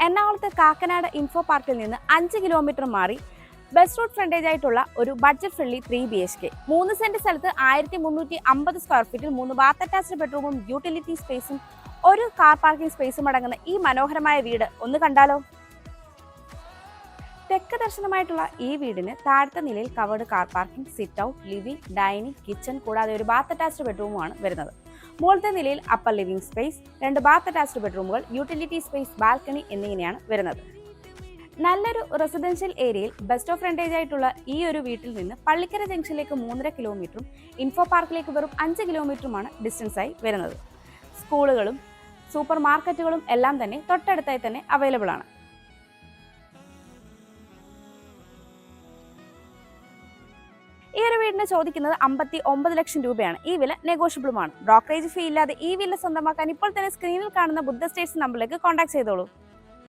എറണാകുളത്ത് കാക്കനാട് ഇൻഫോ പാർക്കിൽ നിന്ന് 5 കിലോമീറ്റർ മാറി ബസ് റൂട്ട് ഫ്രണ്ടേജ് ആയിട്ടുള്ള ഒരു ബഡ്ജറ്റ് ഫ്രണ്ട്ലി 3 BHK 3 സെന്റ് സ്ഥലത്ത് 1350 സ്ക്വയർ ഫീറ്റിൽ 3 ബാത്ത് അറ്റാച്ച്ഡ് ബെഡ്റൂമും യൂട്ടിലിറ്റി സ്പേസും ഒരു കാർ പാർക്കിംഗ് സ്പേസും അടങ്ങുന്ന ഈ മനോഹരമായ വീട് ഒന്ന് കണ്ടാലോ. തെക്ക് ദർശനമായിട്ടുള്ള ഈ വീടിന് താഴത്തെ നിലയിൽ covered car parking, sit out, living, dining, kitchen കൂടാതെ ഒരു ബാത്ത് അറ്റാച്ച്ഡ് ബെഡ്റൂമുമാണ് വരുന്നത്. മുകളിലത്തെ നിലയിൽ upper living space, 2 bath attached ബെഡ്റൂമുകൾ, യൂട്ടിലിറ്റി സ്പേസ്, ബാൽക്കണി എന്നിങ്ങനെയാണ് വരുന്നത്. നല്ലൊരു റെസിഡൻഷ്യൽ ഏരിയയിൽ ബെസ്റ്റ് ഓഫ് ഫ്രണ്ടേജ് ആയിട്ടുള്ള ഈ ഒരു വീട്ടിൽ നിന്ന് പള്ളിക്കര ജംഗ്ഷനിലേക്ക് 3.5 കിലോമീറ്ററും ഇൻഫോ പാർക്കിലേക്ക് വെറും 5 കിലോമീറ്ററുമാണ് ഡിസ്റ്റൻസ് ആയി വരുന്നത്. സ്കൂളുകളും സൂപ്പർ മാർക്കറ്റുകളും എല്ലാം തന്നെ തൊട്ടടുത്തായി തന്നെ അവൈലബിൾ ആണ്. ഈ ഒരു വീടിന് ചോദിക്കുന്നത് 59 ലക്ഷം രൂപയാണ്. ഈ വില നെഗോഷ്യബിളുമാണ്. ബ്രോക്കറേജ് ഫീ ഇല്ലാതെ ഈ വില സ്വന്തമാക്കാൻ ഇപ്പോൾ തന്നെ സ്ക്രീനിൽ കാണുന്ന ബുദ്ധ സ്റ്റേറ്റ്സ് നമ്പറിലേക്ക് കോൺടാക്ട് ചെയ്തോളൂ.